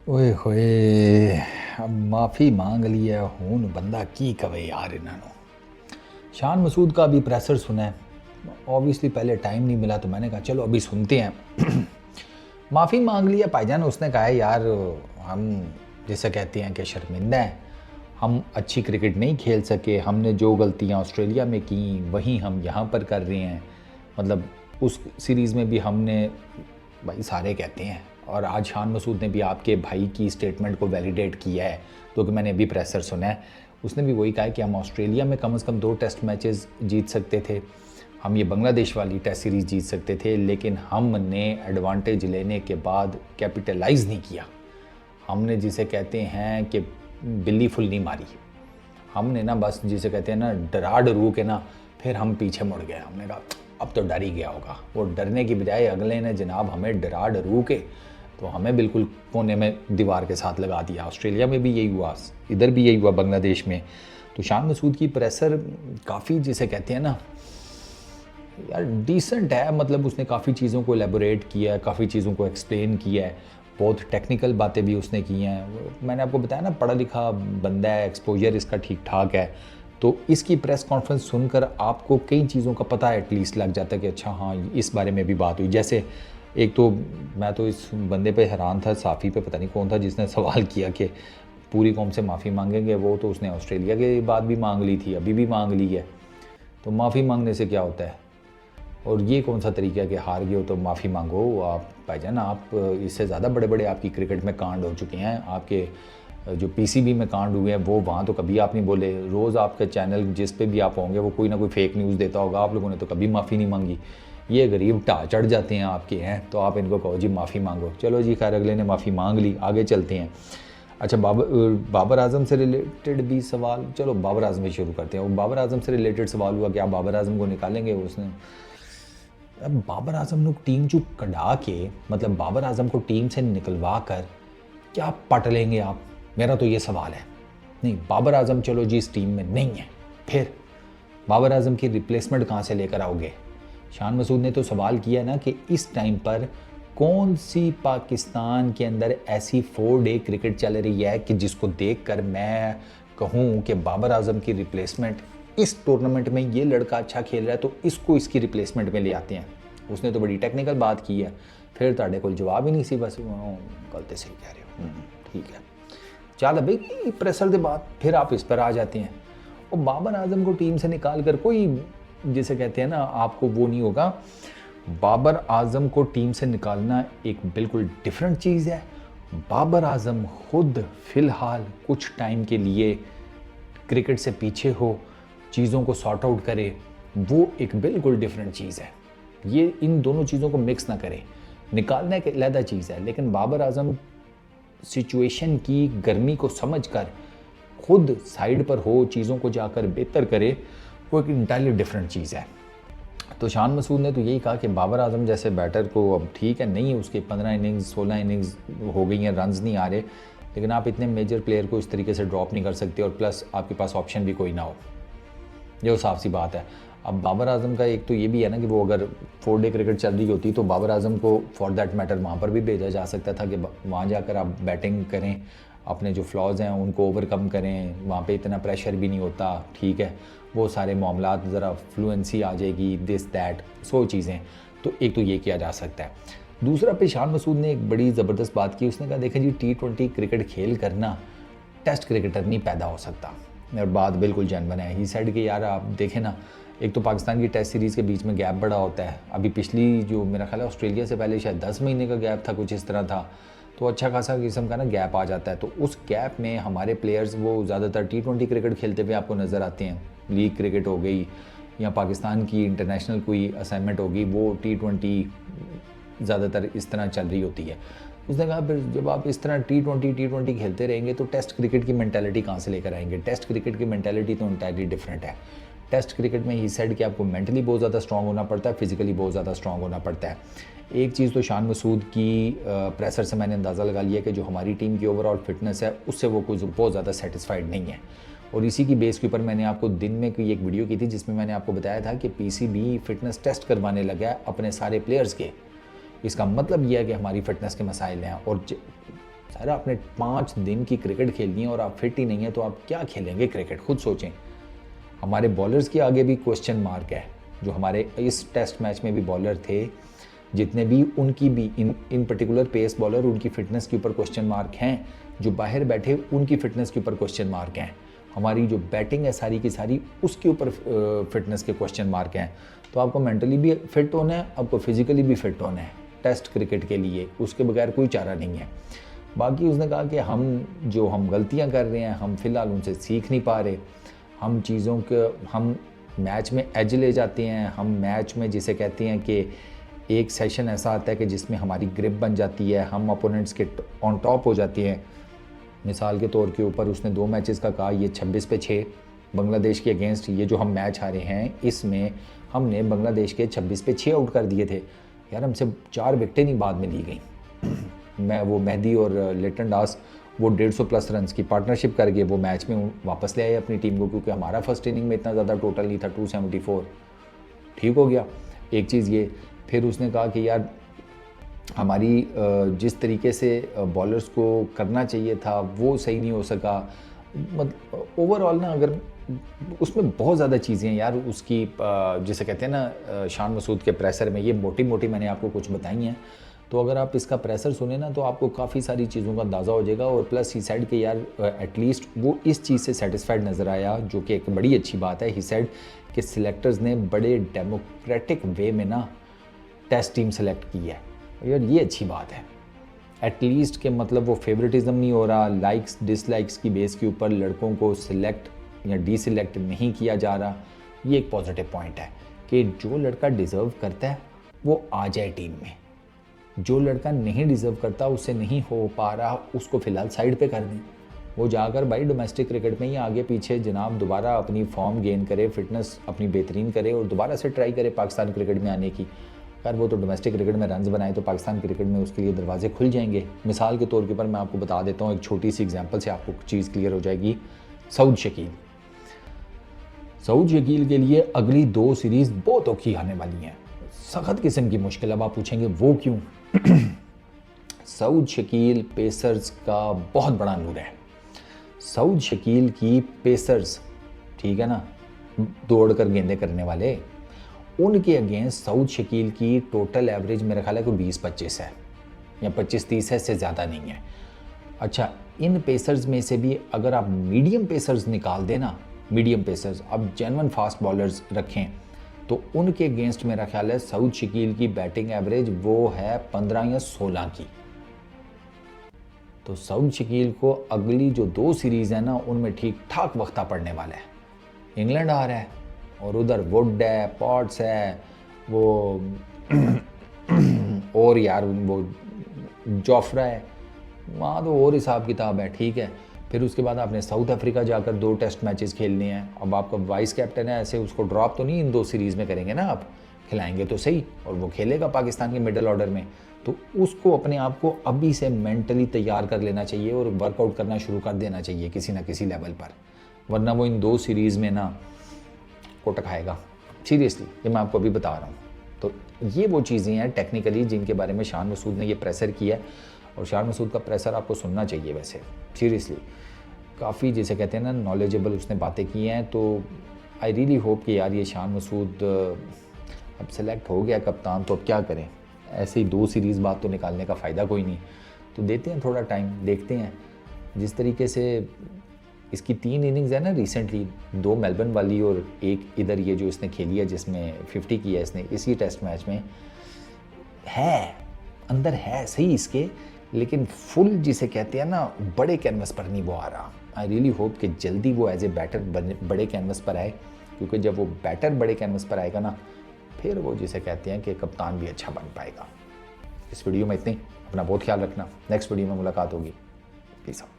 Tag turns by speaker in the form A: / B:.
A: ओए होए, अब माफ़ी मांग लिया हूँ बंदा की कवे यार इन्होंने। शान मसूद का अभी प्रेशर सुना है। ऑब्वियसली पहले टाइम नहीं मिला तो मैंने कहा चलो अभी सुनते हैं। माफ़ी मांग लिया भाईजान, उसने कहा है यार हम जैसे कहते हैं कि शर्मिंदा हैं, हम अच्छी क्रिकेट नहीं खेल सके, हमने जो गलतियाँ ऑस्ट्रेलिया में की वही हम यहाँ पर कर रहे हैं। मतलब उस सीरीज़ में भी हमने, भाई सारे कहते हैं, और आज शान मसूद ने भी आपके भाई की स्टेटमेंट को वैलिडेट किया है, तो कि मैंने अभी प्रेशर सुना है, उसने भी वही कहा है कि हम ऑस्ट्रेलिया में कम से कम 2 टेस्ट मैचेस जीत सकते थे, हम ये बांग्लादेश वाली टेस्ट सीरीज़ जीत सकते थे, लेकिन हमने एडवांटेज लेने के बाद कैपिटलाइज नहीं किया। हमने जिसे कहते हैं कि बिल्ली फुल नहीं मारी, हमने ना बस जिसे कहते हैं ना डरा डरू के ना फिर हम पीछे मुड़ गए। हमने कहा अब तो डर ही गया होगा, वो डरने की बजाय अगले ने जनाब हमें डरा डरू के तो हमें बिल्कुल कोने में दीवार के साथ लगा दिया। ऑस्ट्रेलिया में भी यही हुआ, इधर भी यही हुआ, बांग्लादेश में। तो शान मसूद की प्रेशर काफ़ी जिसे कहते हैं ना यार डिसेंट है, मतलब उसने काफ़ी चीज़ों को एलेबोरेट किया है, काफ़ी चीज़ों को एक्सप्लेन किया है, बहुत टेक्निकल बातें भी उसने की हैं। मैंने आपको बताया ना पढ़ा लिखा बंदा है, एक्सपोजर इसका ठीक ठाक है, तो इसकी प्रेस कॉन्फ्रेंस सुनकर आपको कई चीज़ों का पता एटलीस्ट लग जाता है कि अच्छा हाँ इस बारे में भी बात हुई। जैसे एक तो मैं तो इस बंदे पे हैरान था, साफ़ी पे पता नहीं कौन था जिसने सवाल किया कि पूरी कौम से माफ़ी मांगेंगे, वो तो उसने ऑस्ट्रेलिया के बाद भी मांग ली थी, अभी भी मांग ली है, तो माफ़ी मांगने से क्या होता है? और ये कौन सा तरीका है कि हार गए हो तो माफ़ी मांगो? आप भाईजान, आप इससे ज़्यादा बड़े बड़े आपकी क्रिकेट में कांड हो चुके हैं, आपके जो पीसीबी में कांड हुए हैं वो वहाँ तो कभी आप नहीं बोले। रोज़ आपका चैनल जिस पे भी आप होंगे वो कोई ना कोई फेक न्यूज़ देता होगा, आप लोगों ने तो कभी माफ़ी नहीं मांगी। ये गरीब ढा चढ़ जाते हैं आपके हैं तो आप इनको कहो जी माफ़ी मांगो। चलो जी खैर, अगले ने माफ़ी मांग ली, आगे चलते हैं। अच्छा, बाबर आजम से रिलेटेड भी सवाल, चलो बाबर आजम से शुरू करते हैं। वो बाबर आजम से रिलेटेड सवाल हुआ कि आप बाबर आजम को निकालेंगे, उसने अब बाबर आजम को टीम चू कढ़ा के, मतलब बाबर आजम को टीम से निकलवा कर क्या पट लेंगे आप? मेरा तो ये सवाल है। नहीं, बाबर आजम चलो जी इस टीम में नहीं है, फिर बाबर आजम की रिप्लेसमेंट कहाँ से लेकर आओगे? शान मसूद ने तो सवाल किया ना कि इस टाइम पर कौन सी पाकिस्तान के अंदर ऐसी 4 डे क्रिकेट चल रही है कि जिसको देखकर मैं कहूँ कि बाबर आजम की रिप्लेसमेंट, इस टूर्नामेंट में ये लड़का अच्छा खेल रहा है तो इसको इसकी रिप्लेसमेंट में ले आते हैं। उसने तो बड़ी टेक्निकल बात की है, फिर ताड़े को जवाब ही नहीं सी, बस गलती सही कह रहे हो, ठीक है। चल भाई प्रेशर के बाद फिर आप इस पर आ जाते हैं। और बाबर आजम को टीम से निकाल कर कोई जिसे कहते हैं ना आपको वो नहीं होगा। बाबर आजम को टीम से निकालना एक बिल्कुल डिफरेंट चीज़ है। बाबर आजम खुद फ़िलहाल कुछ टाइम के लिए क्रिकेट से पीछे हो, चीज़ों को सॉर्ट आउट करे, वो एक बिल्कुल डिफरेंट चीज़ है। ये इन दोनों चीज़ों को मिक्स ना करें। निकालना एक अलग चीज़ है, लेकिन बाबर आजम सिचुएशन की गर्मी को समझकर खुद साइड पर हो, चीज़ों को जाकर बेहतर करे, वो एक इंटायरली डिफरेंट चीज़ है। तो शान मसूद ने तो यही कहा कि बाबर आजम जैसे बैटर को अब ठीक है, नहीं उसके 15 इनिंग्स 16 इनिंग्स हो गई हैं, रन्स नहीं आ रहे, लेकिन आप इतने मेजर प्लेयर को इस तरीके से ड्रॉप नहीं कर सकते, और प्लस आपके पास ऑप्शन भी कोई ना हो, ये साफ सी बात है। अब बाबर आजम का एक तो ये भी है ना कि वो अगर 4 डे क्रिकेट चल रही होती तो बाबर आजम को फॉर दैट मैटर वहाँ पर भी भेजा जा सकता था कि वहाँ जाकर आप बैटिंग करें, अपने जो फ्लॉज हैं उनको ओवरकम करें, वहाँ पे इतना प्रेशर भी नहीं होता, ठीक है, वो सारे मामलात ज़रा फ्लुएंसी आ जाएगी, दिस दैट 100 चीज़ें, तो एक तो ये किया जा सकता है। दूसरा पे शान मसूद ने एक बड़ी ज़बरदस्त बात की, उसने कहा देखें जी T20 क्रिकेट खेल करना टेस्ट क्रिकेटर नहीं पैदा हो सकता, और बात बिल्कुल जेन्युइन है। ही सेड कि यार आप देखें ना, एक तो पाकिस्तान की टेस्ट सीरीज़ के बीच में गैप बड़ा होता है, अभी पिछली जो मेरा ख्याल है ऑस्ट्रेलिया से पहले शायद 10 महीने का गैप था, कुछ इस तरह था, तो अच्छा खासा किस्म का ना गैप आ जाता है। तो उस गैप में हमारे प्लेयर्स वो ज़्यादातर T20 क्रिकेट खेलते हुए आपको नज़र आते हैं। लीग क्रिकेट हो गई या पाकिस्तान की इंटरनेशनल कोई असाइनमेंट होगी, वो T20 ज़्यादातर इस तरह चल रही होती है। उसने कहा फिर जब आप इस तरह T20 खेलते रहेंगे तो टेस्ट क्रिकेट की मेंटालिटी कहाँ से लेकर आएंगे? टेस्ट क्रिकेट की मेंटालिटी तो इंटायरली डिफरेंट है। टेस्ट क्रिकेट में ही सेड कि आपको मेंटली बहुत ज़्यादा स्ट्रांग होना पड़ता है, फिजिकली बहुत ज़्यादा स्ट्रांग होना पड़ता है। एक चीज़ तो शान मसूद की प्रेशर से मैंने अंदाज़ा लगा लिया कि जो हमारी टीम की ओवरऑल फिटनेस है उससे वो कुछ बहुत ज़्यादा सेटिस्फाइड नहीं है, और इसी की बेस के ऊपर मैंने आपको दिन में कोई एक वीडियो की थी जिसमें मैंने आपको बताया था कि पीसीबी फिटनेस टेस्ट करवाने लगा है अपने सारे प्लेयर्स के। इसका मतलब यह है कि हमारी फ़िटनेस के मसाइल हैं, और सर आपने 5 दिन की क्रिकेट खेलनी है और आप फिट ही नहीं है तो आप क्या खेलेंगे क्रिकेट, खुद सोचें। हमारे बॉलर्स के आगे भी क्वेश्चन मार्क है। जो हमारे इस टेस्ट मैच में भी बॉलर थे जितने भी, उनकी भी इन पर्टिकुलर पेस बॉलर, उनकी फ़िटनेस के ऊपर क्वेश्चन मार्क हैं। जो बाहर बैठे उनकी फ़िटनेस के ऊपर क्वेश्चन मार्क हैं। हमारी जो बैटिंग है सारी की सारी, उसके ऊपर फिटनेस के क्वेश्चन मार्क हैं। तो आपको मेंटली भी फिट होना है, आपको फिजिकली भी फिट होना है टेस्ट क्रिकेट के लिए, उसके बगैर कोई चारा नहीं है। बाकी उसने कहा कि हम गलतियां कर रहे हैं, हम फ़िलहाल उनसे सीख नहीं पा रहे। हम मैच में एज ले जाते हैं, हम मैच में जिसे कहते हैं कि एक सेशन ऐसा आता है कि जिसमें हमारी ग्रिप बन जाती है, हम अपोनेंट्स के ऑन टॉप हो जाते हैं। मिसाल के तौर के ऊपर उसने 2 मैचेस का कहा, ये 26 पे 6 बांग्लादेश के अगेंस्ट, ये जो हम मैच हारे हैं इसमें हमने बांग्लादेश के 26 पे 6 आउट कर दिए थे। यार हमसे 4 विकेटें नहीं बाद में ली गई। मैं वो मेहदी और लिटन दास वो 150 प्लस रन्स की पार्टनरशिप करके वो मैच में वापस ले आए अपनी टीम को, क्योंकि हमारा फर्स्ट इनिंग में इतना ज़्यादा टोटल नहीं था, 274। ठीक हो गया एक चीज़ ये। फिर उसने कहा कि यार हमारी जिस तरीके से बॉलर्स को करना चाहिए था वो सही नहीं हो सका। मतलब ओवरऑल ना, अगर उसमें बहुत ज़्यादा चीज़ें हैं यार उसकी, जिसे कहते हैं ना शान मसूद के प्रेशर में, ये मोटी मोटी मैंने आपको कुछ बताई हैं। तो अगर आप इसका प्रेशर सुने ना तो आपको काफ़ी सारी चीज़ों का अंदाज़ा हो जाएगा। और प्लस ही साइड के यार एटलीस्ट वो इस चीज़ से सेटिस्फाइड नज़र आया, जो कि एक बड़ी अच्छी बात है। ही साइड कि सिलेक्टर्स ने बड़े डेमोक्रेटिक वे में ना टेस्ट टीम सेलेक्ट की है यार, ये अच्छी बात है। एटलीस्ट के मतलब वो फेवरेटिज्म नहीं हो रहा, लाइक्स डिसलाइक्स की बेस के ऊपर लड़कों को सिलेक्ट या डीसिलेक्ट नहीं किया जा रहा। ये एक पॉजिटिव पॉइंट है कि जो लड़का डिज़र्व करता है वो आ जाए टीम में, जो लड़का नहीं डिज़र्व करता, उससे नहीं हो पा रहा, उसको फ़िलहाल साइड पे कर दें। वो जाकर भाई डोमेस्टिक क्रिकेट में ही आगे पीछे जनाब दोबारा अपनी फॉर्म गेन करे, फिटनेस अपनी बेहतरीन करे और दोबारा से ट्राई करे पाकिस्तान क्रिकेट में आने की। यार वो तो डोमेस्टिक क्रिकेट में रन्स बनाए तो पाकिस्तान क्रिकेट में उसके लिए दरवाजे खुल जाएंगे। मिसाल के तौर के ऊपर मैं आपको बता देता हूँ, एक छोटी सी एग्जांपल से आपको चीज़ क्लियर हो जाएगी। सऊद शकील के लिए अगली 2 सीरीज़ बहुत औखी आने वाली हैं, सख्त किस्म की मुश्किल। अब आप पूछेंगे वो क्यों? सऊद शकील पेसर्स का बहुत बड़ा नूर है। सऊद शकील की पेसर्स, ठीक है ना, दौड़ कर गेंदे करने वाले, उनके अगेंस्ट सऊद शकील की टोटल एवरेज मेरा ख्याल है कोई 20-25 है या 25-30 है, इससे ज़्यादा नहीं है। अच्छा, इन पेसर्स में से भी अगर आप मीडियम पेसर्स निकाल देना, मीडियम पेसर्स अब जेन्युइन फास्ट बॉलर्स रखें, तो उनके अगेंस्ट मेरा ख्याल है सऊद शकील की बैटिंग एवरेज वो है 15 या 16 की। तो सऊद शकील को अगली जो 2 सीरीज़ है ना उनमें ठीक ठाक वक्ता पड़ने वाला है। इंग्लैंड आ रहा है और उधर वुड है, पॉट्स है, वो और यार वो जोफ्रा है, वहाँ तो और हिसाब किताब है, ठीक है। फिर उसके बाद आपने साउथ अफ्रीका जाकर 2 टेस्ट मैचेस खेलने हैं। अब आपका वाइस कैप्टन है, ऐसे उसको ड्रॉप तो नहीं इन 2 सीरीज़ में करेंगे ना, आप खिलाएंगे तो सही, और वो खेलेगा पाकिस्तान के मिडल ऑर्डर में। तो उसको अपने आप को अभी से मेंटली तैयार कर लेना चाहिए और वर्कआउट करना शुरू कर देना चाहिए किसी ना किसी लेवल पर, वरना वो इन 2 सीरीज़ में ना कोटक खाएगा। सीरियसली ये मैं आपको अभी बता रहा हूँ। तो ये वो चीज़ें हैं टेक्निकली जिनके बारे में शान मसूद ने ये प्रेशर किया है, और शान मसूद का प्रेशर आपको सुनना चाहिए। वैसे सीरियसली काफ़ी जिसे कहते हैं ना नॉलेजेबल उसने बातें की हैं। तो आई रियली होप कि यार ये शान मसूद अब सेलेक्ट हो गया कप्तान, तो अब क्या करें, ऐसे ही 2 सीरीज़ बाद तो निकालने का फ़ायदा कोई नहीं, तो देते हैं थोड़ा टाइम, देखते हैं। जिस तरीके से इसकी 3 इनिंग्स है ना रिसेंटली, 2 मेलबर्न वाली और एक इधर ये जो इसने खेली है जिसमें 50 किया इसने इसी टेस्ट मैच में, है अंदर है सही इसके, लेकिन फुल जिसे कहते हैं ना बड़े कैनवस पर नहीं वो आ रहा। आई रियली होप कि जल्दी वो एज ए बैटर बड़े कैनवस पर आए, क्योंकि जब वो बैटर बड़े कैनवस पर आएगा ना फिर वो जिसे कहते हैं कि कप्तान भी अच्छा बन पाएगा। इस वीडियो में इतनी, अपना बहुत ख्याल रखना, नेक्स्ट वीडियो में मुलाकात होगी। Peace out.